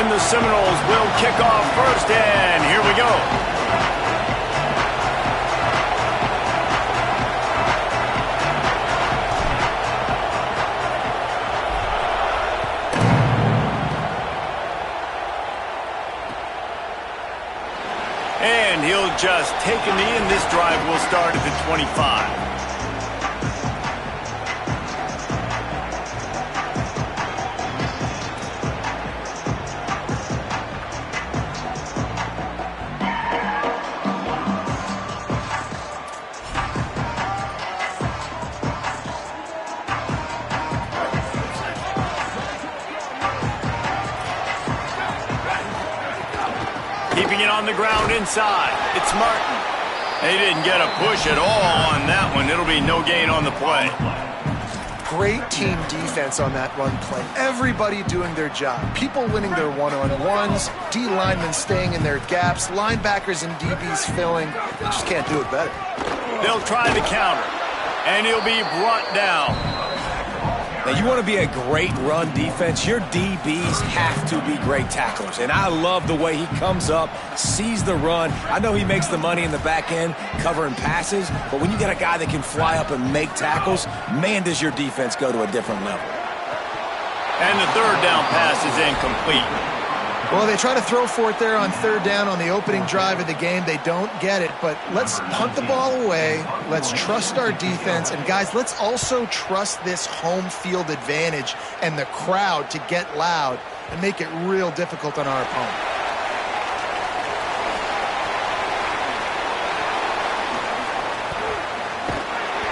And the Seminoles will kick off first, and here we go. And he'll just take a knee, and this drive will start at the 25. Keeping it on the ground inside. It's Martin. They didn't get a push at all on that one. It'll be no gain on the play. Great team defense on that run play. Everybody doing their job. People winning their one-on-ones, D linemen staying in their gaps, linebackers and DBs filling. They just can't do it better. They'll try the counter, and he'll be brought down. Now, you want to be a great run defense, your DBs have to be great tacklers. And I love the way he comes up, sees the run. I know he makes the money in the back end covering passes, but when you got a guy that can fly up and make tackles, man, does your defense go to a different level. And the third down pass is incomplete. Well, they try to throw for it there on third down on the opening drive of the game. They don't get it, but let's punt the ball away. Let's trust our defense. And, guys, let's also trust this home field advantage and the crowd to get loud and make it real difficult on our opponent.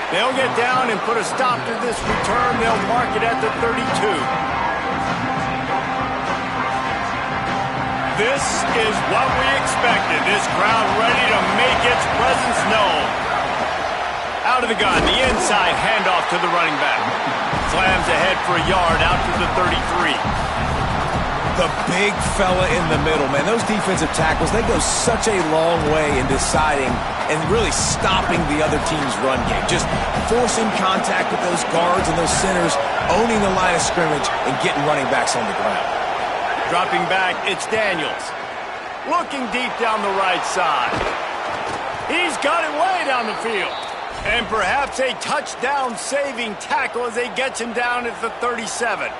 They'll get down and put a stop to this return. They'll mark it at the 32. This is what we expected. This crowd ready to make its presence known. Out of the gun, the inside handoff to the running back. Slams ahead for a yard out to the 33. The big fella in the middle, man. Those defensive tackles, they go such a long way in deciding and really stopping the other team's run game. Just forcing contact with those guards and those centers, owning the line of scrimmage, and getting running backs on the ground. Dropping back, it's Daniels. Looking deep down the right side. He's got it way down the field. And perhaps a touchdown-saving tackle as they get him down at the 37.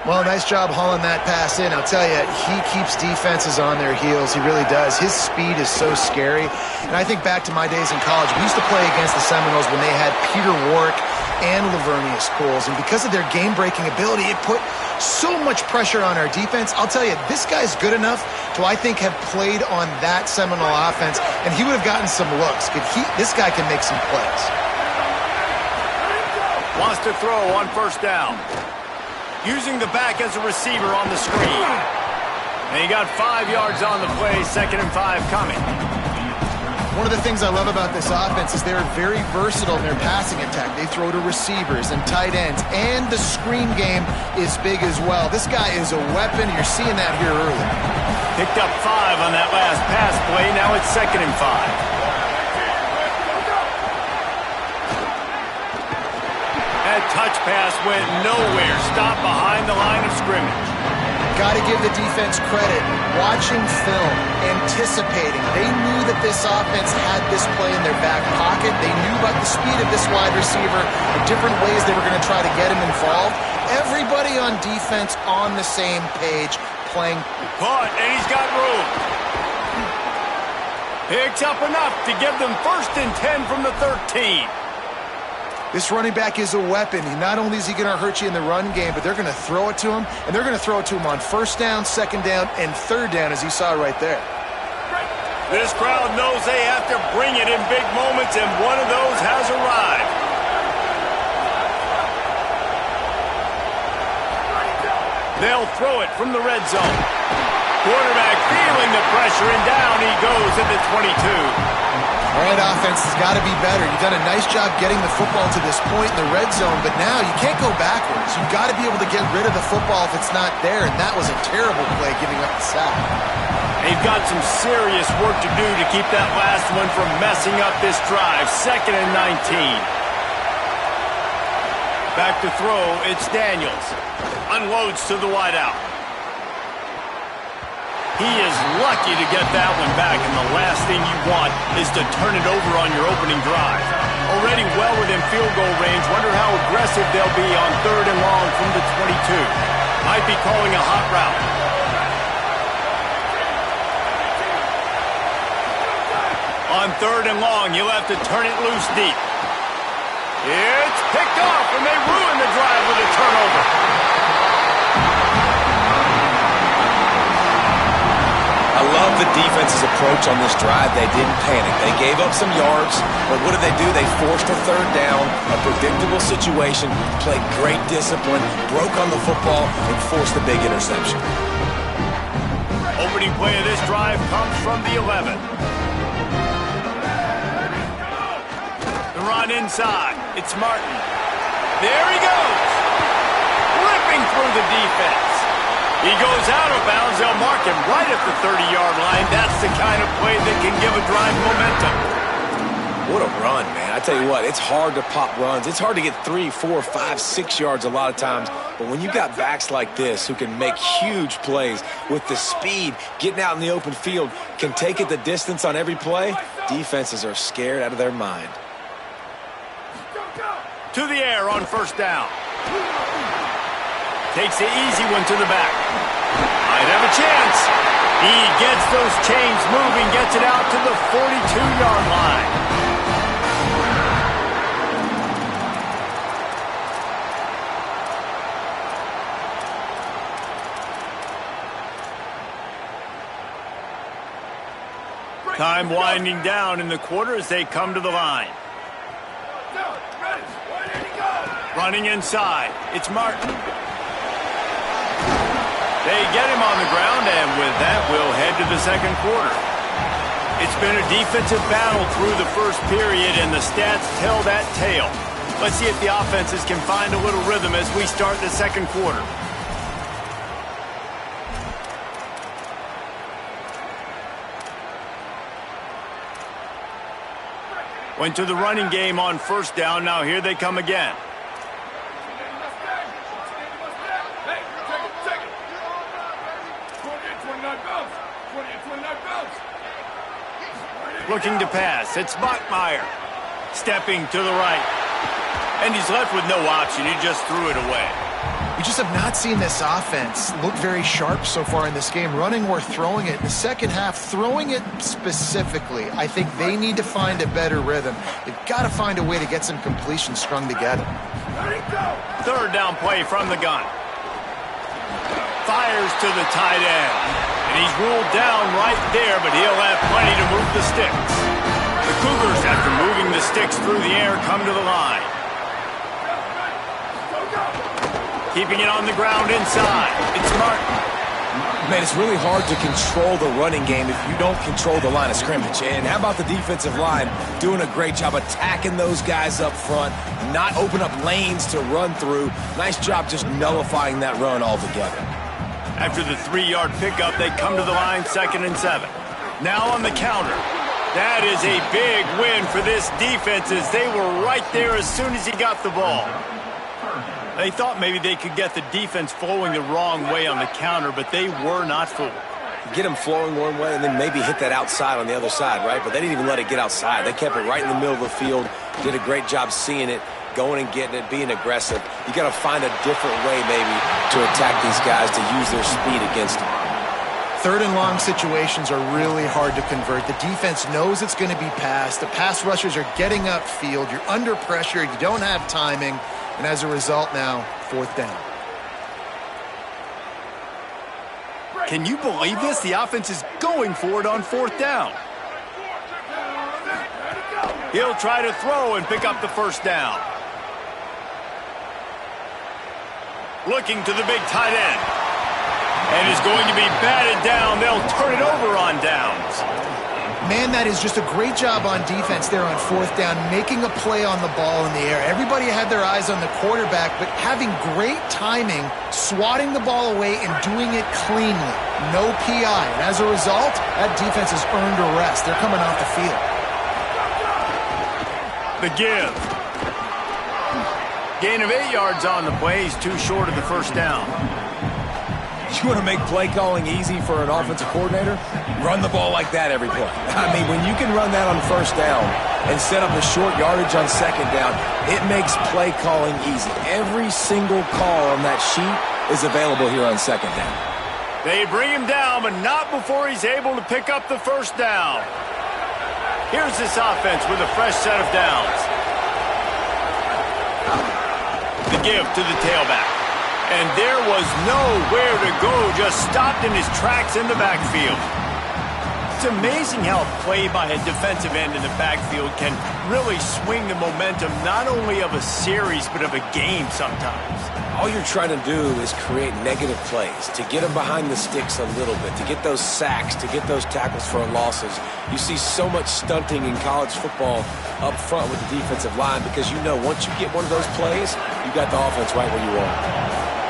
Well, nice job hauling that pass in. I'll tell you, he keeps defenses on their heels. He really does. His speed is so scary. And I think back to my days in college. We used to play against the Seminoles when they had Peter Warrick and Lavernius Coles. And because of their game-breaking ability, it put so much pressure on our defense. I'll tell you, this guy's good enough to, I think, have played on that Seminole offense, and he would have gotten some looks. This guy can make some plays. Wants to throw on first down. Using the back as a receiver on the screen. And he got 5 yards on the play, 2nd and 5 coming. One of the things I love about this offense is they're very versatile in their passing attack. They throw to receivers and tight ends, and the screen game is big as well. This guy is a weapon. You're seeing that here early. Picked up 5 on that last pass play. Now it's 2nd and 5. That touch pass went nowhere. Stopped behind the line of scrimmage. Got to give the defense credit. Watching film, anticipating. They knew that this offense had this play in their back pocket. They knew about the speed of this wide receiver, the different ways they were going to try to get him involved. Everybody on defense on the same page, playing. Caught, and he's got room. Picks up enough to give them 1st and 10 from the 13. This running back is a weapon. Not only is he going to hurt you in the run game, but they're going to throw it to him, and they're going to throw it to him on 1st down, 2nd down, and 3rd down, as you saw right there. This crowd knows they have to bring it in big moments, and one of those has arrived. They'll throw it from the red zone. Quarterback feeling the pressure, and down he goes at the 22. All right, offense has got to be better. You've done a nice job getting the football to this point in the red zone, but now you can't go backwards. You've got to be able to get rid of the football if it's not there, and that was a terrible play giving up the sack. They've got some serious work to do to keep that last one from messing up this drive. 2nd and 19. Back to throw, it's Daniels. Unloads to the wideout. He is lucky to get that one back, and the last thing you want is to turn it over on your opening drive. Already well within field goal range. Wonder how aggressive they'll be on 3rd and long from the 22. Might be calling a hot route. On 3rd and long, you'll have to turn it loose deep. It's picked off, and they ruin the drive with a turnover. I love the defense's approach on this drive. They didn't panic. They gave up some yards, but what did they do? They forced a 3rd down, a predictable situation, played great discipline, broke on the football, and forced a big interception. Opening play of this drive comes from the 11. The run inside. It's Martin. There he goes. Ripping through the defense. He goes out of bounds. They'll mark him right at the 30-yard line. That's the kind of play that can give a drive momentum. What a run, man. I tell you what, it's hard to pop runs. It's hard to get 3, 4, 5, 6 yards a lot of times. But when you got backs like this who can make huge plays with the speed, getting out in the open field, can take it the distance on every play, defenses are scared out of their mind. To the air on 1st down. Takes the easy one to the back. Might have a chance. He gets those chains moving, gets it out to the 42-yard line. Time winding down in the quarter as they come to the line. Running inside. It's Martin. They get him on the ground, and with that, we'll head to the 2nd quarter. It's been a defensive battle through the first period, and the stats tell that tale. Let's see if the offenses can find a little rhythm as we start the 2nd quarter. Went to the running game on 1st down. Now here they come again. Looking to pass. It's Bachmeier. Stepping to the right. And he's left with no option. He just threw it away. We just have not seen this offense look very sharp so far in this game, running or throwing it. In the second half, throwing it specifically, I think they need to find a better rhythm. They've got to find a way to get some completions strung together. 3rd down play from the gun. Fires to the tight end. And he's ruled down right there, but he'll have plenty to move the sticks. The Cougars, after moving the sticks through the air, come to the line. Keeping it on the ground inside. It's Martin. Man, it's really hard to control the running game if you don't control the line of scrimmage. And how about the defensive line doing a great job attacking those guys up front, not open up lanes to run through. Nice job just nullifying that run altogether. After the 3-yard pickup, they come to the line 2nd and 7. Now on the counter. That is a big win for this defense as they were right there as soon as he got the ball. They thought maybe they could get the defense flowing the wrong way on the counter, but they were not fooled. Get them flowing one way and then maybe hit that outside on the other side, right? But they didn't even let it get outside. They kept it right in the middle of the field, did a great job seeing it, going and getting it, being aggressive. You got to find a different way maybe to attack these guys, to use their speed against them. 3rd and long situations are really hard to convert. The defense knows it's going to be passed. The pass rushers are getting upfield. You're under pressure. You don't have timing. And as a result now, 4th down. Can you believe this? The offense is going for it on 4th down. He'll try to throw and pick up the 1st down. Looking to the big tight end. And is going to be batted down. They'll turn it over on downs. Man, that is just a great job on defense there on 4th down, making a play on the ball in the air. Everybody had their eyes on the quarterback, but having great timing, swatting the ball away and doing it cleanly. No PI. And as a result, that defense has earned a rest. They're coming off the field. The give. Gain of 8 yards on the play. He's too short of the 1st down. You want to make play calling easy for an offensive coordinator? Run the ball like that every play. I mean, when you can run that on first down and set up a short yardage on second down, it makes play calling easy. Every single call on that sheet is available here on second down. They bring him down, but not before he's able to pick up the first down. Here's this offense with a fresh set of downs. The give to the tailback. And there was nowhere to go, just stopped in his tracks in the backfield. It's amazing how a play by a defensive end in the backfield can really swing the momentum not only of a series but of a game sometimes. All you're trying to do is create negative plays, to get them behind the sticks a little bit, to get those sacks, to get those tackles for losses. You see so much stunting in college football up front with the defensive line because you know once you get one of those plays, you got the offense right where you want.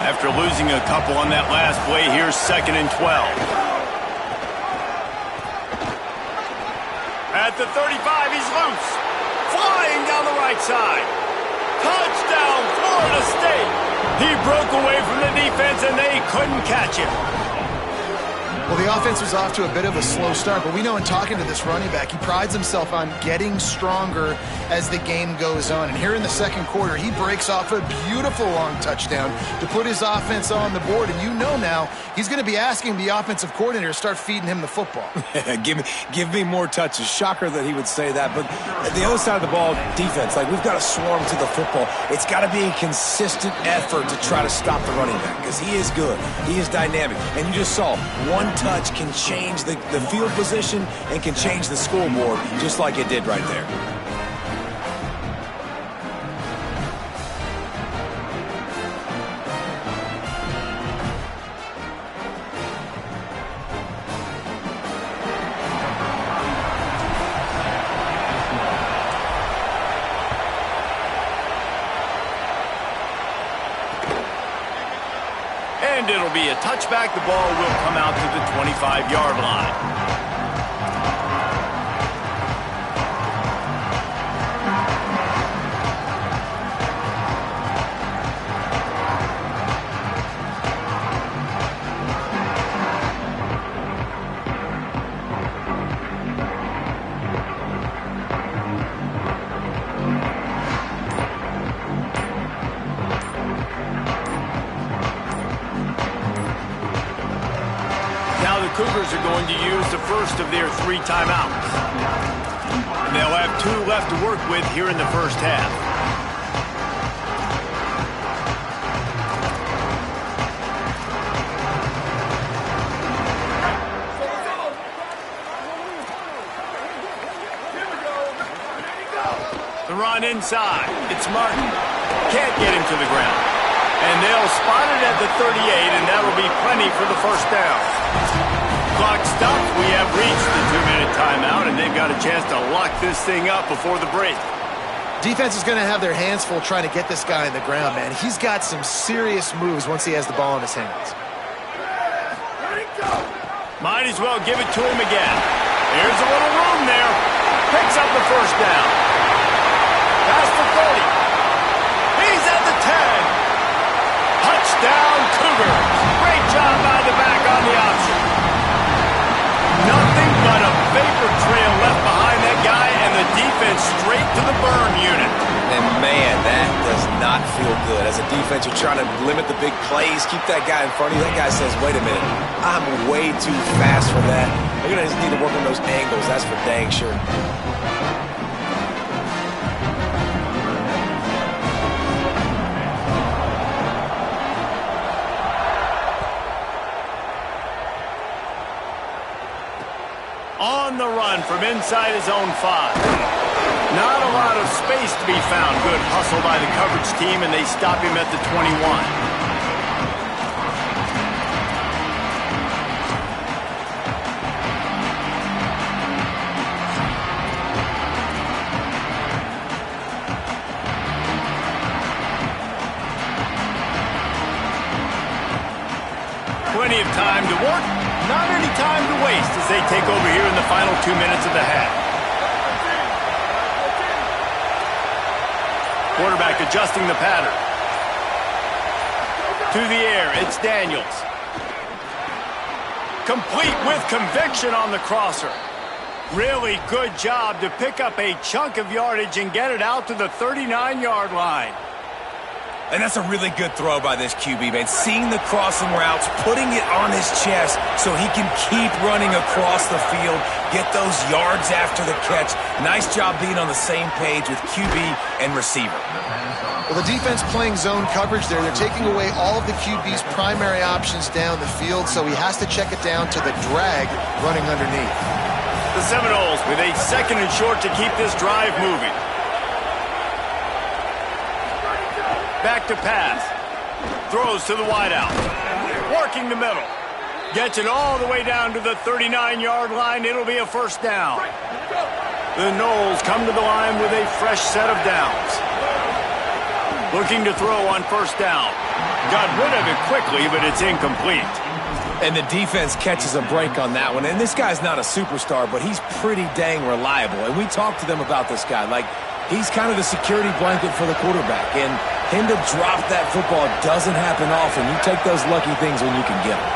After losing a couple on that last play, here's 2nd and 12. At the 35, he's loose. Flying down the right side. Touchdown, Florida State. He broke away from the defense, and they couldn't catch him. Well, the offense was off to a bit of a slow start, but we know in talking to this running back, he prides himself on getting stronger as the game goes on. And here in the second quarter, he breaks off a beautiful long touchdown to put his offense on the board. And you know now he's going to be asking the offensive coordinator to start feeding him the football. give me more touches. Shocker that he would say that. But the other side of the ball, defense, like we've got to swarm to the football. It's got to be a consistent effort to try to stop the running back because he is good. He is dynamic. And you just saw one touch can change the field position and can change the scoreboard just like it did right there. And it'll be a touchback. The ball will come out to the 25-yard line. Cougars are going to use the first of their 3 timeouts. And they'll have 2 left to work with here in the first half. The run inside. It's Martin. Can't get him to the ground. And they'll spot it at the 38, and that'll be plenty for the first down. Clock stops. We have reached the 2-minute timeout, and they've got a chance to lock this thing up before the break. Defense is going to have their hands full trying to get this guy in the ground, man. He's got some serious moves once he has the ball in his hands. Might as well give it to him again. There's a little room there. Picks up the first down. Past the 30. He's at the 10. Touchdown, Cougars. Great job by the back on the option. Nothing but a vapor trail left behind that guy and the defense straight to the burn unit. And man, that does not feel good. As a defense, you're trying to limit the big plays, keep that guy in front of you. That guy says, wait a minute, I'm way too fast for that. They're going to just need to work on those angles. That's for dang sure. On the run from inside his own 5. Not a lot of space to be found. Good hustle by the coverage team, and they stop him at the 21. Plenty of time to work. Not any time to waste as they take over here in the final 2 minutes of the half. Quarterback adjusting the pattern. To the air, it's Daniels. Complete with conviction on the crosser. Really good job to pick up a chunk of yardage and get it out to the 39-yard line. And that's a really good throw by this QB, man. Seeing the crossing routes, putting it on his chest so he can keep running across the field, get those yards after the catch. Nice job being on the same page with QB and receiver. Well, the defense playing zone coverage there. They're taking away all of the QB's primary options down the field, so he has to check it down to the drag running underneath. The Seminoles with a 2nd and short to keep this drive moving. Back to pass. Throws to the wideout. Working the middle. Gets it all the way down to the 39-yard line. It'll be a first down. The Noles come to the line with a fresh set of downs. Looking to throw on first down. Got rid of it quickly, but it's incomplete. And the defense catches a break on that one. And this guy's not a superstar, but he's pretty dang reliable. And we talked to them about this guy. Like, he's kind of the security blanket for the quarterback. And him to drop that football doesn't happen often. You take those lucky things when you can get them.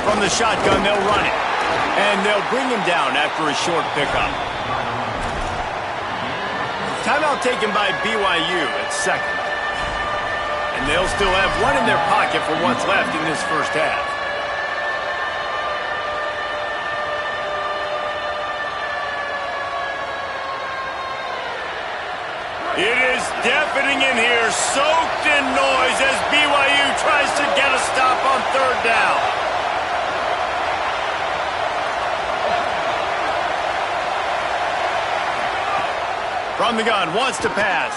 From the shotgun, they'll run it. And they'll bring him down after a short pickup. Timeout taken by BYU at 2nd. And they'll still have one in their pocket for what's left in this first half. It is deafening in here, soaked in noise as BYU tries to get a stop on 3rd down. From the gun, wants to pass.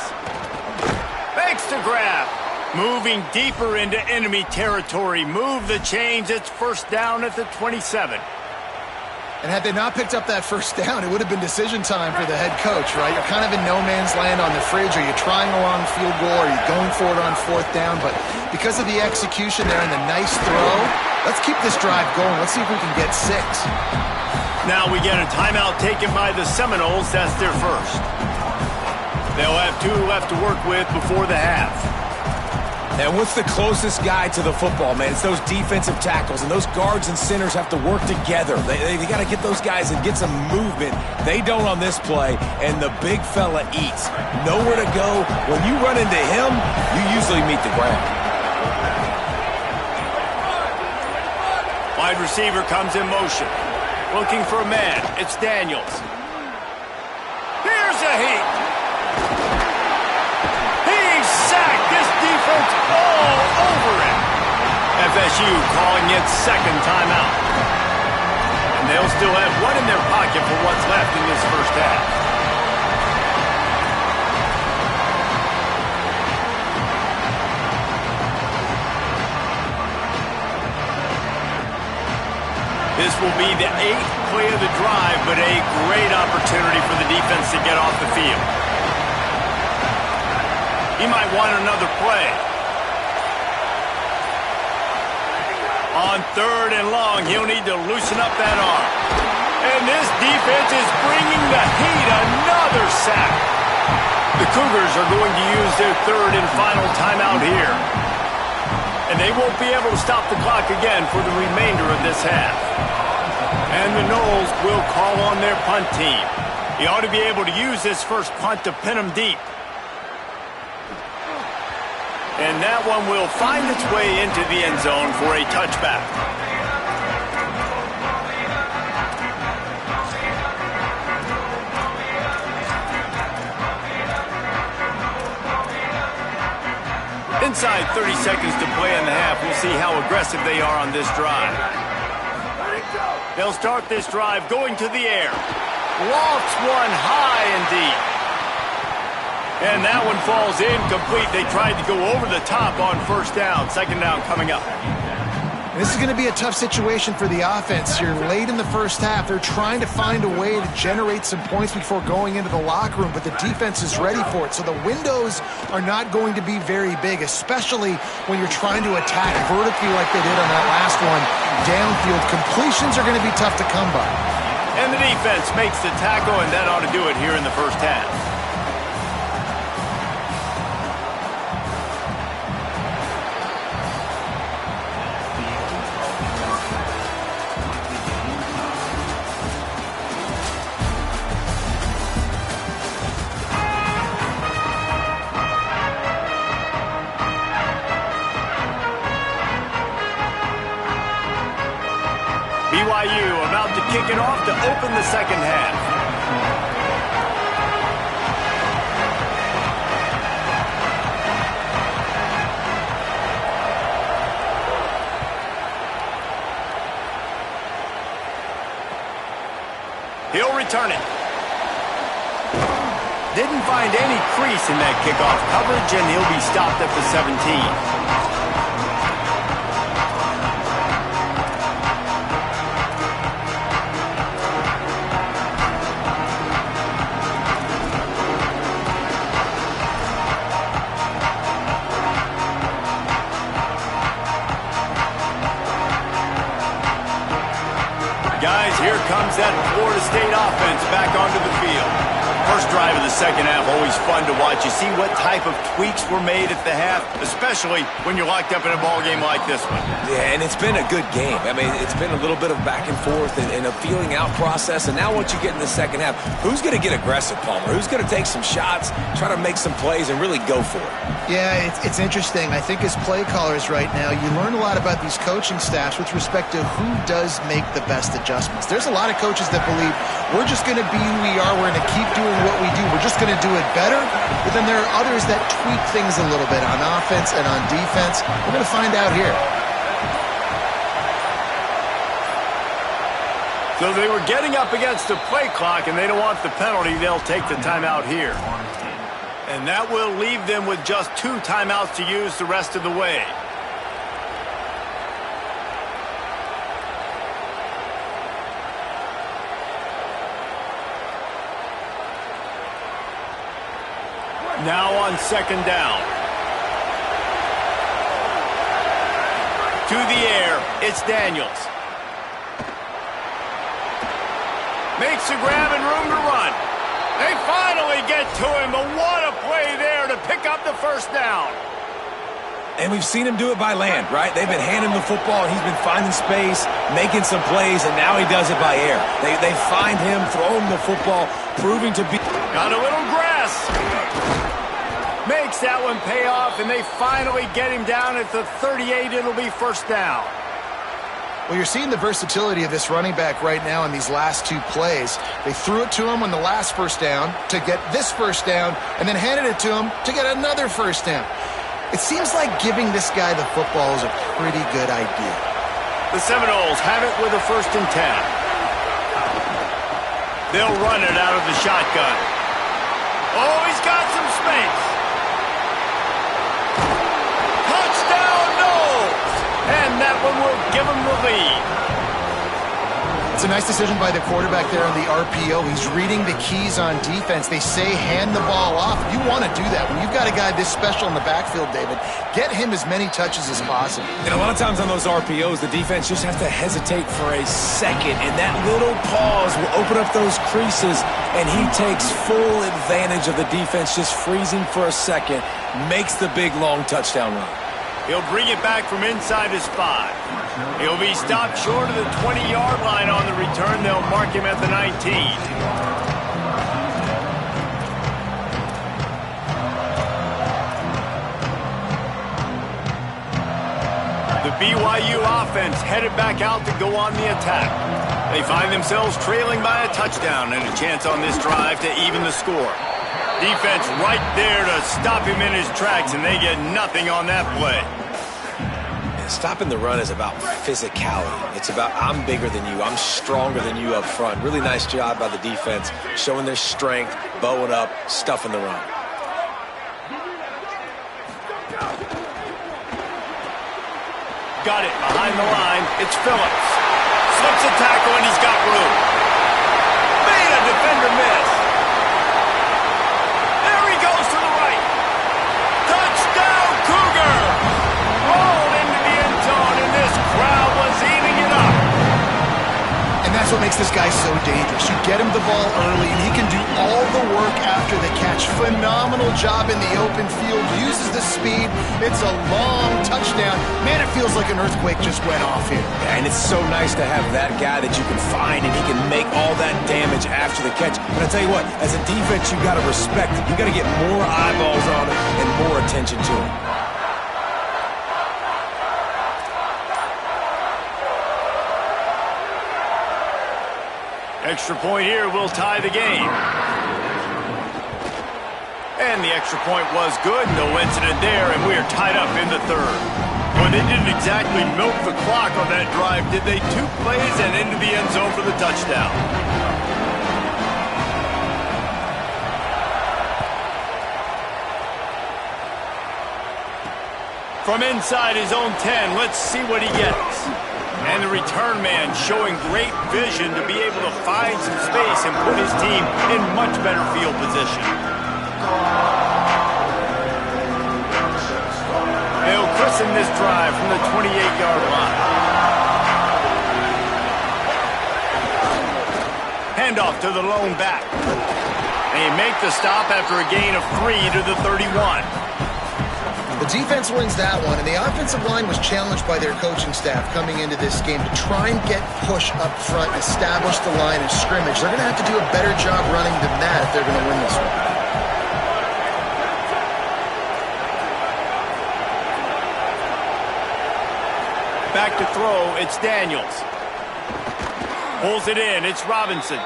Fakes to grab. Moving deeper into enemy territory. Move the chains. It's first down at the 27. And had they not picked up that first down, it would have been decision time for the head coach, right? You're kind of in no man's land on the fridge. Are you trying a long field goal? Are you going for it on 4th down? But because of the execution there and the nice throw, let's keep this drive going. Let's see if we can get 6. Now we get a timeout taken by the Seminoles. That's their first. They'll have 2 left to work with before the half. And what's the closest guy to the football, man? It's those defensive tackles, and those guards and centers have to work together. They got to get those guys and get some movement. They don't on this play, and the big fella eats. Nowhere to go. When you run into him, you usually meet the ground. Wide receiver comes in motion. Looking for a man. It's Daniels. Here's a heat. He's sacked. This defense all over him. FSU calling its 2nd timeout. And they'll still have one in their pocket for what's left in this first half. This will be the 8th play of the drive, but a great opportunity for the defense to get off the field. He might want another play. On 3rd and long, he'll need to loosen up that arm. And this defense is bringing the heat. Another sack. The Cougars are going to use their 3rd and final timeout here. And they won't be able to stop the clock again for the remainder of this half. And the Noles will call on their punt team. He ought to be able to use this first punt to pin them deep. And that one will find its way into the end zone for a touchback. Inside 30 seconds to play in the half. We'll see how aggressive they are on this drive. They'll start this drive going to the air. Lofts one high and deep. And that one falls incomplete. They tried to go over the top on first down. 2nd down coming up. This is going to be a tough situation for the offense. You're late in the first half. They're trying to find a way to generate some points before going into the locker room, but the defense is ready for it. So the windows are not going to be very big, especially when you're trying to attack vertically like they did on that last one. Downfield completions are going to be tough to come by. And the defense makes the tackle, and that ought to do it here in the first half. BYU about to kick it off to open the second half. He'll return it. Didn't find any crease in that kickoff coverage, and he'll be stopped at the 17. Guys, here comes that Florida State offense back onto the field. First drive of the second half, always fun to watch. You see what type of tweaks were made at the half, especially when you're locked up in a ball game like this one. Yeah, and it's been a good game. I mean, it's been a little bit of back and forth and a feeling out process. And now once you get in the second half, who's going to get aggressive, Palmer? Who's going to take some shots, try to make some plays, and really go for it? Yeah, it's interesting. I think as play callers right now, you learn a lot about these coaching staffs with respect to who does make the best adjustments. There's a lot of coaches that believe we're just going to be who we are. We're going to keep doing what we do. We're just going to do it better. But then there are others that tweak things a little bit on offense and on defense. We're going to find out here. So they were getting up against the play clock, and they don't want the penalty. They'll take the timeout here. And that will leave them with just 2 timeouts to use the rest of the way. Now on second down. To the air, it's Daniels. Makes the grab and room to run. They finally get to him, but what a play there to pick up the first down. And we've seen him do it by land, right? They've been handing him the football, and he's been finding space, making some plays, and now he does it by air. They find him, throw him the football, proving to be... Got a little grass. Makes that one pay off, and they finally get him down at the 38. It'll be first down. Well, you're seeing the versatility of this running back right now in these last 2 plays. They threw it to him on the last first down to get this first down, and then handed it to him to get another first down. It seems like giving this guy the football is a pretty good idea. The Seminoles have it with a 1st and 10. They'll run it out of the shotgun. Oh, he's got some space. Touchdown, Noles! And that one will give him the lead. It's a nice decision by the quarterback there on the RPO. He's reading the keys on defense. They say hand the ball off. You want to do that. When you've got a guy this special in the backfield, David, get him as many touches as possible. And a lot of times on those RPOs, the defense just has to hesitate for a second, and that little pause will open up those creases, and he takes full advantage of the defense just freezing for a second, makes the big, long touchdown run. He'll bring it back from inside his 5. He'll be stopped short of the 20-yard line on the return. They'll mark him at the 19. The BYU offense headed back out to go on the attack. They find themselves trailing by a touchdown and a chance on this drive to even the score. Defense right there to stop him in his tracks, and they get nothing on that play. Stopping the run is about physicality. It's about I'm bigger than you. I'm stronger than you up front. Really nice job by the defense, showing their strength, bowing up, stuffing the run. Got it behind the line. It's Phillips. Slips a tackle, and he's got room. Made a defender miss. There he goes to the right. Touchdown, Cougar! Rolled into the end zone, and this crowd was eating it up. And that's what makes this guy so dangerous. You get him the ball early, and he can do all the work after the catch. Phenomenal job in the open field. Uses the speed. It's a long touchdown. Man, it feels like an earthquake just went off here. Yeah, and it's so nice to have that guy that you can find, and he can make all that damage after the catch. But I tell you what, as a defense, you got to respect it. You got to get more eyeballs on him and more attention to him. Extra point here will tie the game. And the extra point was good. No incident there, and we are tied up in the third. Well, they didn't exactly milk the clock on that drive, did they? 2 plays and into the end zone for the touchdown. From inside his own 10, let's see what he gets. And the return man showing great vision to be able to find some space and put his team in much better field position. They'll christen this drive from the 28-yard line. Handoff to the lone back. And he make the stop after a gain of 3 to the 31. The defense wins that one, and the offensive line was challenged by their coaching staff coming into this game to try and get push up front, establish the line of scrimmage. They're going to have to do a better job running than that if they're going to win this one. Back to throw, it's Daniels. Pulls it in, it's Robinson.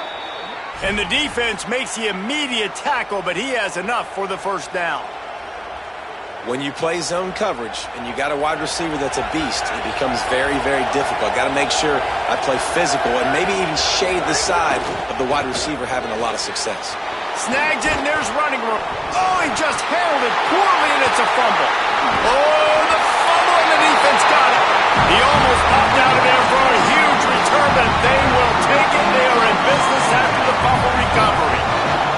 And the defense makes the immediate tackle, but he has enough for the first down. When you play zone coverage and you got a wide receiver that's a beast, it becomes very, very difficult. Got to make sure I play physical and maybe even shade the side of the wide receiver having a lot of success. Snags it, and there's running room. Oh, he just handled it poorly, and it's a fumble. Oh, the fumble, and the defense got it. He almost popped out of there for a huge return, but they will take it. They are in business after the fumble recovery.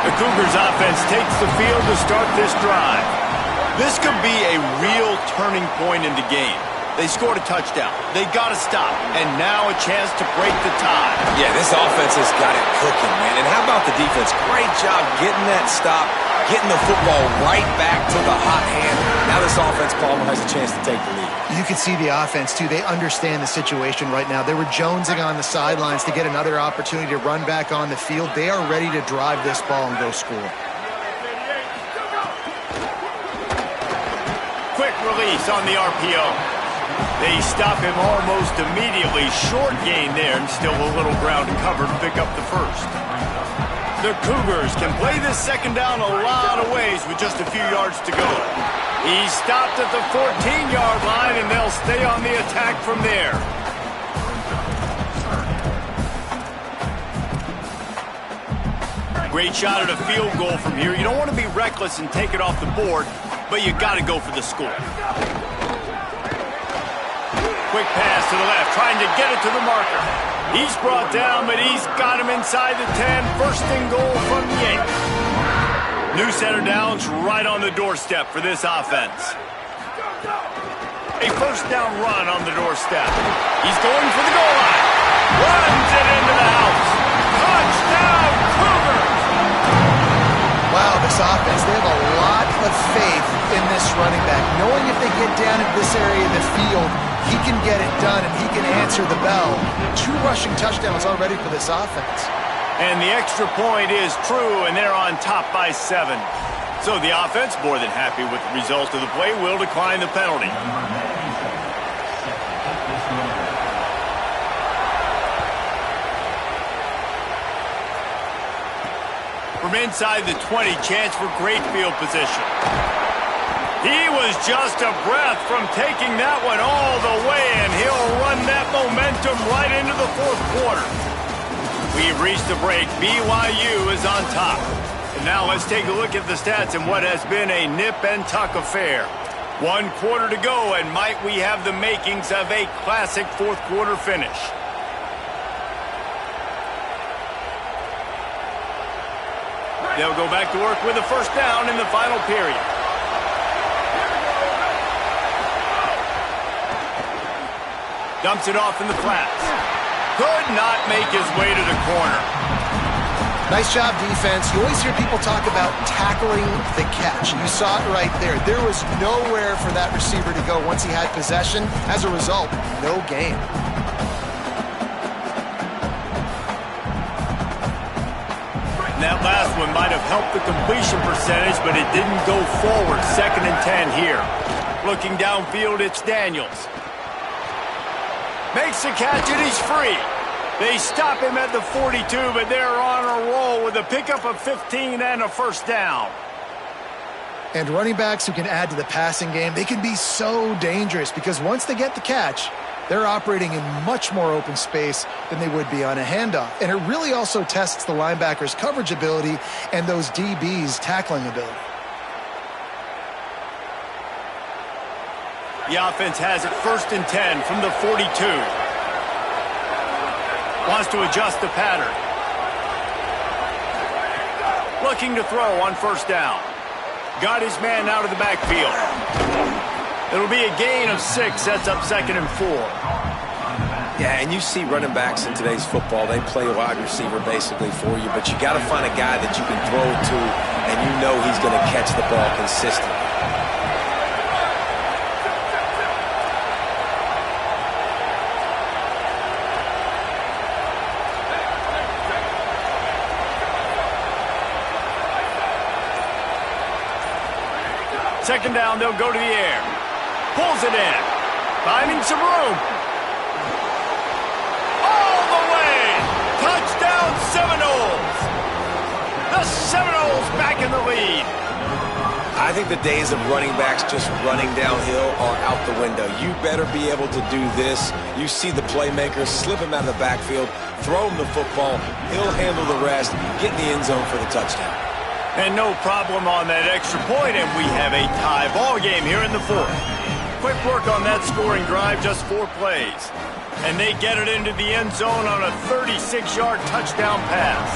The Cougars offense takes the field to start this drive. This could be a real turning point in the game. They scored a touchdown. They got to stop. And now a chance to break the tie. Yeah, this offense has got it cooking, man. And how about the defense? Great job getting that stop, getting the football right back to the hot hand. Now this offense, Palmer, has a chance to take the lead. You can see the offense, too. They understand the situation right now. They were jonesing on the sidelines to get another opportunity to run back on the field. They are ready to drive this ball and go score. Quick release on the RPO. They stop him almost immediately. Short gain there, and still a little ground to cover to pick up the first. The Cougars can play this second down a lot of ways with just a few yards to go. He stopped at the 14-yard line, and they'll stay on the attack from there. Great shot at a field goal from here. You don't want to be reckless and take it off the board, but you got to go for the score. Quick pass to the left, trying to get it to the marker. He's brought down, but he's got him inside the 10. First and goal from the 8. New center downs right on the doorstep for this offense. A first down run on the doorstep. He's going for the goal line. Runs it into the house. Touchdown, Cougars! Wow, this offense, they have a lot of faith in this running back. Knowing if they get down into this area of the field, he can get it done and he can answer the bell. 2 rushing touchdowns already for this offense. And the extra point is true, and they're on top by 7. So the offense, more than happy with the result of the play, will decline the penalty. From inside the 20, chance for great field position. He was just a breath from taking that one all the way, and he'll run that momentum right into the fourth quarter. We've reached the break. BYU is on top. And now let's take a look at the stats in what has been a nip-and-tuck affair. 1 quarter to go, and might we have the makings of a classic fourth quarter finish. They'll go back to work with a first down in the final period. Dumps it off in the flats. Could not make his way to the corner. Nice job, defense. You always hear people talk about tackling the catch. You saw it right there. There was nowhere for that receiver to go once he had possession. As a result, no gain. That last one might have helped the completion percentage, but it didn't go forward. 2nd and 10 here. Looking downfield, it's Daniels. Makes the catch, and he's free. They stop him at the 42, but they're on a roll with a pickup of 15 and a first down. And running backs who can add to the passing game, they can be so dangerous because once they get the catch, they're operating in much more open space than they would be on a handoff. And it really also tests the linebacker's coverage ability and those DBs' tackling ability. The offense has it 1st and 10 from the 42. Wants to adjust the pattern. Looking to throw on 1st down. Got his man out of the backfield. It'll be a gain of 6. Sets up 2nd and 4. Yeah, and you see running backs in today's football, they play wide receiver basically for you, but you got to find a guy that you can throw to and you know he's going to catch the ball consistently. Second down, they'll go to the air. Pulls it in. Finding some room. All the way. Touchdown Seminoles. The Seminoles back in the lead. I think the days of running backs just running downhill are out the window. You better be able to do this. You see the playmakers, slip him out of the backfield, throw him the football. He'll handle the rest, get in the end zone for the touchdown. And no problem on that extra point, and we have a tie ball game here in the 4th. Quick work on that scoring drive, just 4 plays. And they get it into the end zone on a 36-yard touchdown pass.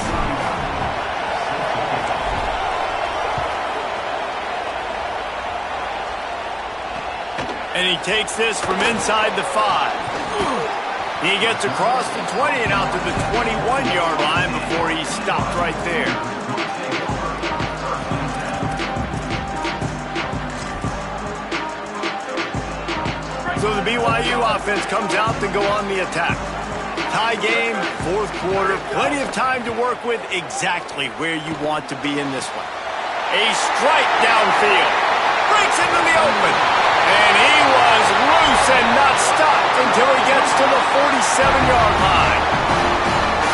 And he takes this from inside the 5. He gets across the 20 and out to the 21-yard line before he's stopped right there. So the BYU offense comes out to go on the attack. Tie game, 4th quarter, plenty of time to work with, exactly where you want to be in this one. A strike downfield, breaks into the open, and he was loose and not stopped until he gets to the 47-yard line.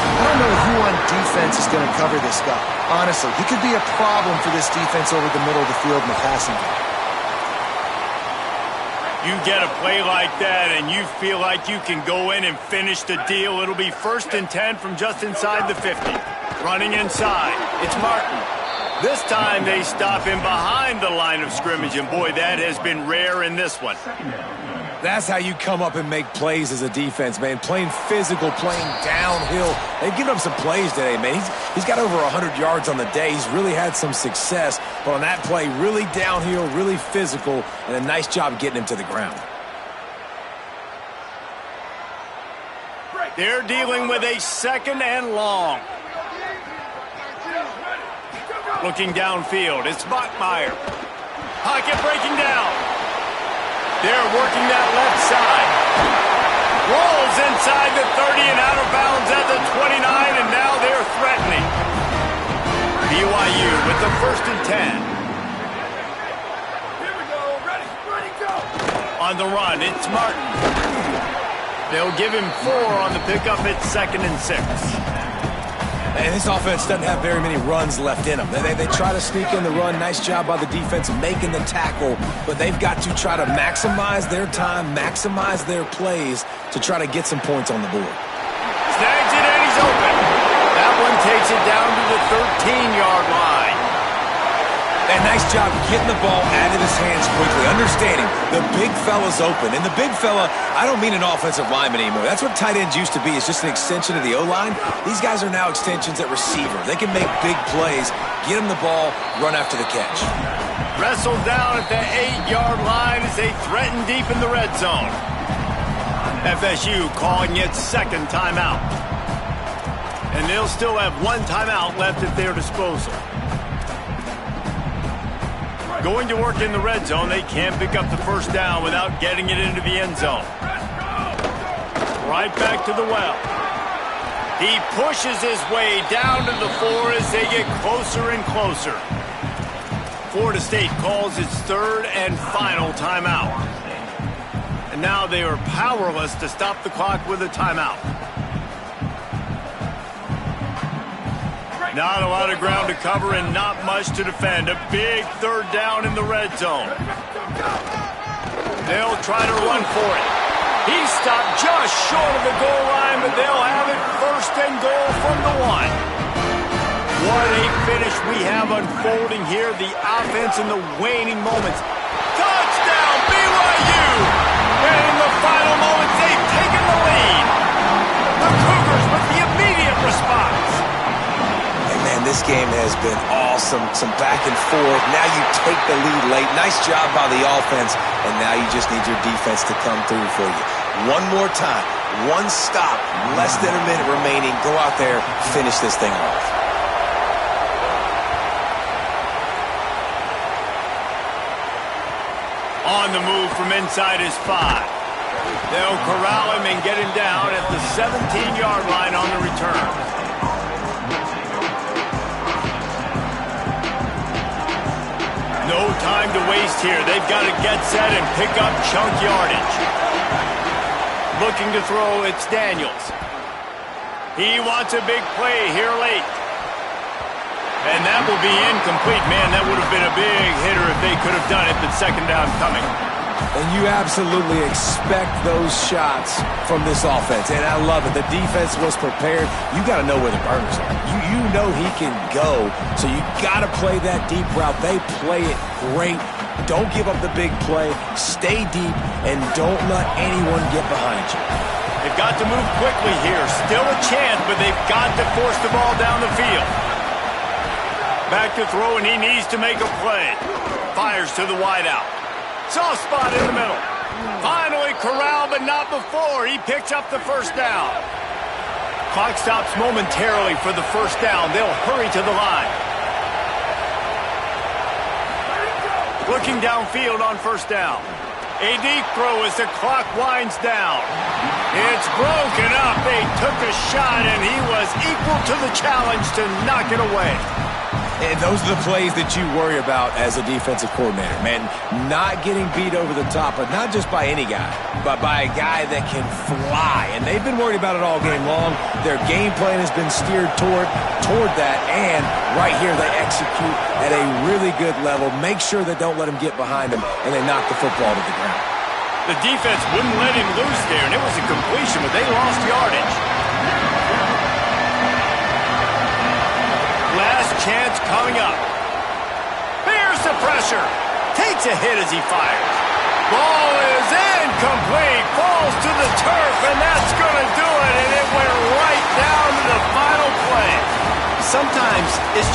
I don't know who on defense is going to cover this guy. Honestly, he could be a problem for this defense over the middle of the field in the passing game. You get a play like that and you feel like you can go in and finish the deal. It'll be 1st and 10 from just inside the 50. Running inside, it's Martin. This time they stop him behind the line of scrimmage, and boy, that has been rare in this one. That's how you come up and make plays as a defense, man. Playing physical, playing downhill. They've given up some plays today, man. He's got over 100 yards on the day. He's really had some success. But on that play, really downhill, really physical, and a nice job getting him to the ground. They're dealing with a 2nd and long. Looking downfield, it's Bachmeier. Pocket breaking down. They're working that left side. Rolls inside the 30 and out of bounds at the 29, and now they're threatening. BYU with the 1st and 10. Here we go. Ready, go. On the run, it's Martin. They'll give him 4 on the pickup. It's 2nd and 6. And this offense doesn't have very many runs left in them. They try to sneak in the run. Nice job by the defense making the tackle. But they've got to try to maximize their time, maximize their plays to try to get some points on the board. Snags it and he's open. That one takes it down to the 13-yard line. And nice job getting the ball out of his hands quickly, understanding the big fella's open. And the big fella, I don't mean an offensive lineman anymore. That's what tight ends used to be. It's just an extension of the O-line. These guys are now extensions at receiver. They can make big plays, get him the ball, run after the catch. Wrestled down at the 8-yard line as they threaten deep in the red zone. FSU calling its 2nd timeout. And they'll still have 1 timeout left at their disposal. Going to work in the red zone, they can't pick up the 1st down without getting it into the end zone. Right back to the well. He pushes his way down to the 4 as they get closer and closer. Florida State calls its 3rd and final timeout. And now they are powerless to stop the clock with a timeout. Not a lot of ground to cover and not much to defend. A big third down in the red zone. They'll try to run for it. He stopped just short of the goal line, but they'll have it first and goal from the 1. What a finish we have unfolding here. The offense in the waning moments. Touchdown, BYU! And in the final moments, they've taken the lead. The Cougars with the immediate response. And man, this game has been awesome. Some back and forth. Now you take the lead late. Nice job by the offense. And now you just need your defense to come through for you. One more time. One stop. Less than a minute remaining. Go out there, finish this thing off. On the move from inside his 5. They'll corral him and get him down at the 17-yard line on the return. No time to waste here. They've got to get set and pick up chunk yardage. Looking to throw, it's Daniels. He wants a big play here late. And that will be incomplete. Man, that would have been a big hitter if they could have done it, but second down coming. And you absolutely expect those shots from this offense. And I love it. The defense was prepared. You got to know where the burners are. You know he can go, so you got to play that deep route. They play it great. Don't give up the big play. Stay deep, and don't let anyone get behind you. They've got to move quickly here. Still a chance, but they've got to force the ball down the field. Back to throw, and he needs to make a play. Fires to the wideout. Soft spot in the middle. Finally corralled, but not before. He picks up the first down. Clock stops momentarily for the first down. They'll hurry to the line. Looking downfield on first down. A deep throw as the clock winds down. It's broken up. They took a shot, and he was equal to the challenge to knock it away. And those are the plays that you worry about as a defensive coordinator, man. Not getting beat over the top, but not just by any guy, but by a guy that can fly. And they've been worried about it all game long. Their game plan has been steered toward that, and right here they execute at a really good level. Make sure they don't let him get behind them, and they knock the football to the ground. The defense wouldn't let him loose there, and it was a completion, but they lost yardage. Last chance coming up. There's the pressure. Takes a hit as he fires. Ball is incomplete. Falls to the turf, and that's going to do it. And it went right down to the final play. Sometimes it's